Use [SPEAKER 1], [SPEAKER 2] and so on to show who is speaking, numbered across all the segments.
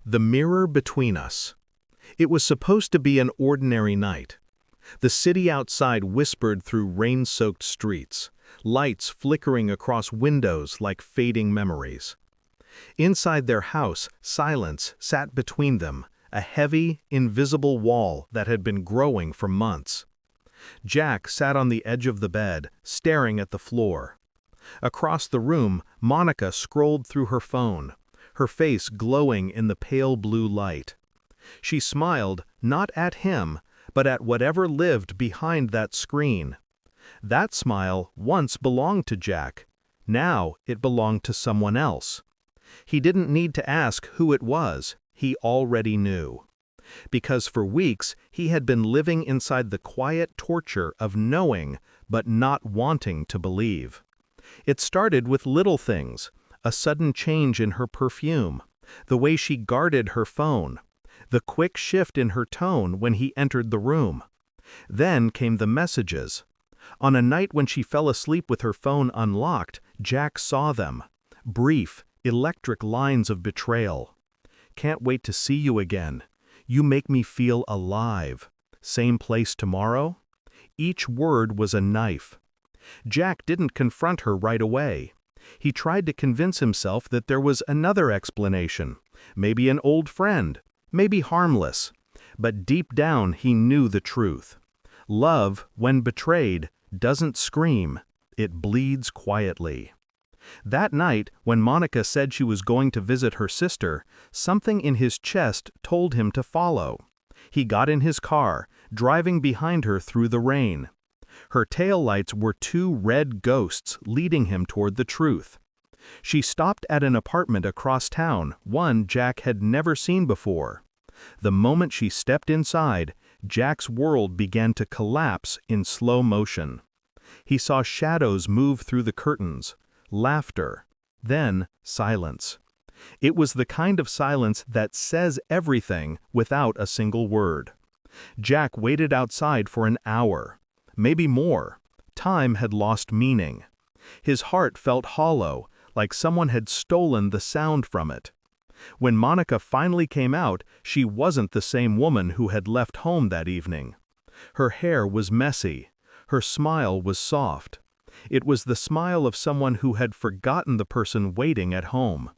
[SPEAKER 1] The mirror between us. It was supposed to be an ordinary night. The city outside whispered through rain-soaked streets, lights flickering across windows like fading memories. Inside their house, silence sat between them, a heavy, invisible wall that had been growing for months. Jack sat on the edge of the bed, staring at the floor. Across the room, Monica scrolled through her phone, her face glowing in the pale blue light. She smiled, not at him, but at whatever lived behind that screen. That smile once belonged to Jack. Now it belonged to someone else. He didn't need to ask who it was. He already knew. Because for weeks he had been living inside the quiet torture of knowing but not wanting to believe. It started with little things, a sudden change in her perfume, the way she guarded her phone, the quick shift in her tone when he entered the room. Then came the messages. On a night when she fell asleep with her phone unlocked, Jack saw them. Brief, electric lines of betrayal. Can't wait to see you again. You make me feel alive. Same place tomorrow? Each word was a knife. Jack didn't confront her right away. He tried to convince himself that there was another explanation, maybe an old friend, maybe harmless. But deep down he knew the truth. Love, when betrayed, doesn't scream, it bleeds quietly. That night, when Monica said she was going to visit her sister, something in his chest told him to follow. He got in his car, driving behind her through the rain. Her taillights were two red ghosts leading him toward the truth. She stopped at an apartment across town, one Jack had never seen before. The moment she stepped inside, Jack's world began to collapse in slow motion. He saw shadows move through the curtains, laughter, then silence. It was the kind of silence that says everything without a single word. Jack waited outside for an hour. Maybe more. Time had lost meaning. His heart felt hollow, like someone had stolen the sound from it. When Monica finally came out, she wasn't the same woman who had left home that evening. Her hair was messy. Her smile was soft. It was the smile of someone who had forgotten the person waiting at home.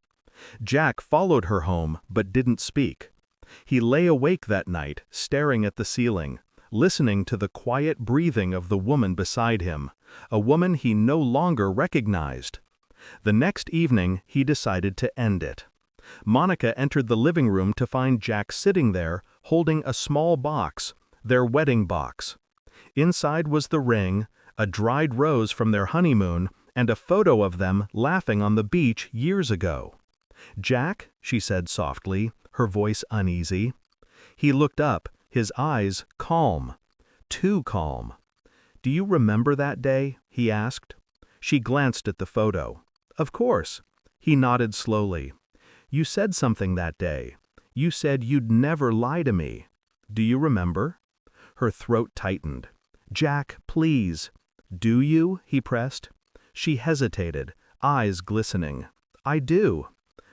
[SPEAKER 1] Jack followed her home, but didn't speak. He lay awake that night, staring at the ceiling, listening to the quiet breathing of the woman beside him, a woman he no longer recognized. The next evening, he decided to end it. Monica entered the living room to find Jack sitting there, holding a small box, their wedding box. Inside was the ring, a dried rose from their honeymoon, and a photo of them laughing on the beach years ago. "Jack," she said softly, her voice uneasy. He looked up, his eyes calm. Too calm. "Do you remember that day?" he asked. She glanced at the photo. "Of course." He nodded slowly. "You said something that day. You said you'd never lie to me. Do you remember?" Her throat tightened. "Jack, please." "Do you?" he pressed. She hesitated, eyes glistening. "I do."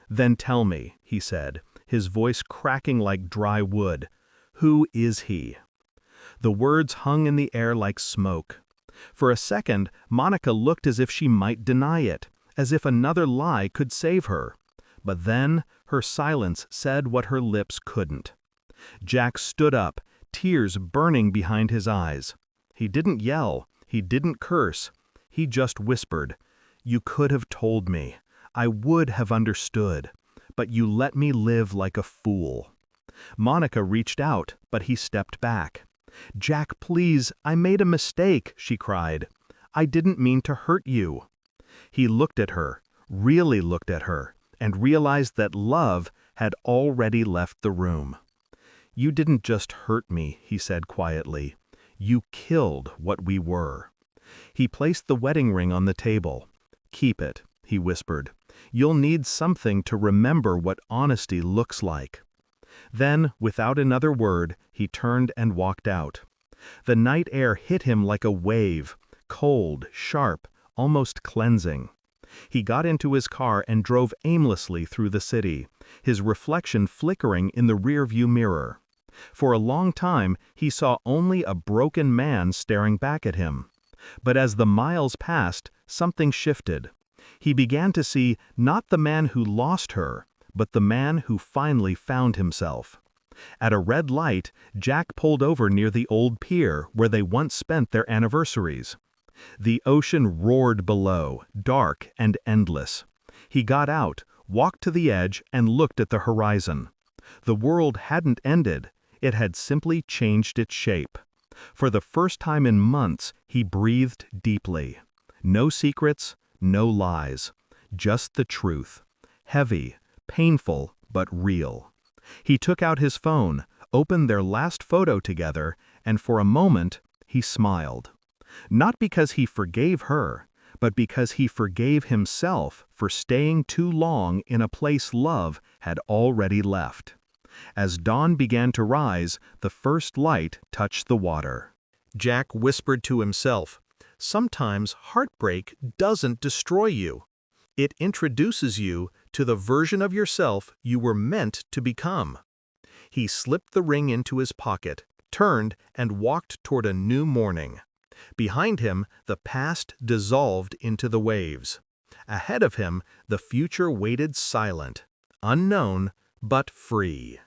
[SPEAKER 1] "Then tell me," he said, his voice cracking like dry wood. "Who is he?" The words hung in the air like smoke. For a second, Monica looked as if she might deny it, as if another lie could save her. But then, her silence said what her lips couldn't. Jack stood up, tears burning behind his eyes. He didn't yell, he didn't curse. He just whispered, "You could have told me. I would have understood. But you let me live like a fool." Monica reached out, but he stepped back. "Jack, please, I made a mistake," she cried. "I didn't mean to hurt you." He looked at her, really looked at her, and realized that love had already left the room. "You didn't just hurt me," he said quietly. "You killed what we were." He placed the wedding ring on the table. "Keep it," he whispered. "You'll need something to remember what honesty looks like." Then, without another word, he turned and walked out. The night air hit him like a wave, cold, sharp, almost cleansing. He got into his car and drove aimlessly through the city, his reflection flickering in the rearview mirror. For a long time, he saw only a broken man staring back at him. But as the miles passed, something shifted. He began to see not the man who lost her, but the man who finally found himself. At a red light, Jack pulled over near the old pier where they once spent their anniversaries. The ocean roared below, dark and endless. He got out, walked to the edge, and looked at the horizon. The world hadn't ended. It had simply changed its shape. For the first time in months, he breathed deeply. No secrets, no lies. Just the truth. Heavy, painful, but real. He took out his phone, opened their last photo together, and for a moment, he smiled. Not because he forgave her, but because he forgave himself for staying too long in a place love had already left. As dawn began to rise, the first light touched the water. Jack whispered to himself, "Sometimes heartbreak doesn't destroy you. It introduces you to the version of yourself you were meant to become." He slipped the ring into his pocket, turned, and walked toward a new morning. Behind him, the past dissolved into the waves. Ahead of him, the future waited silent, unknown, but free.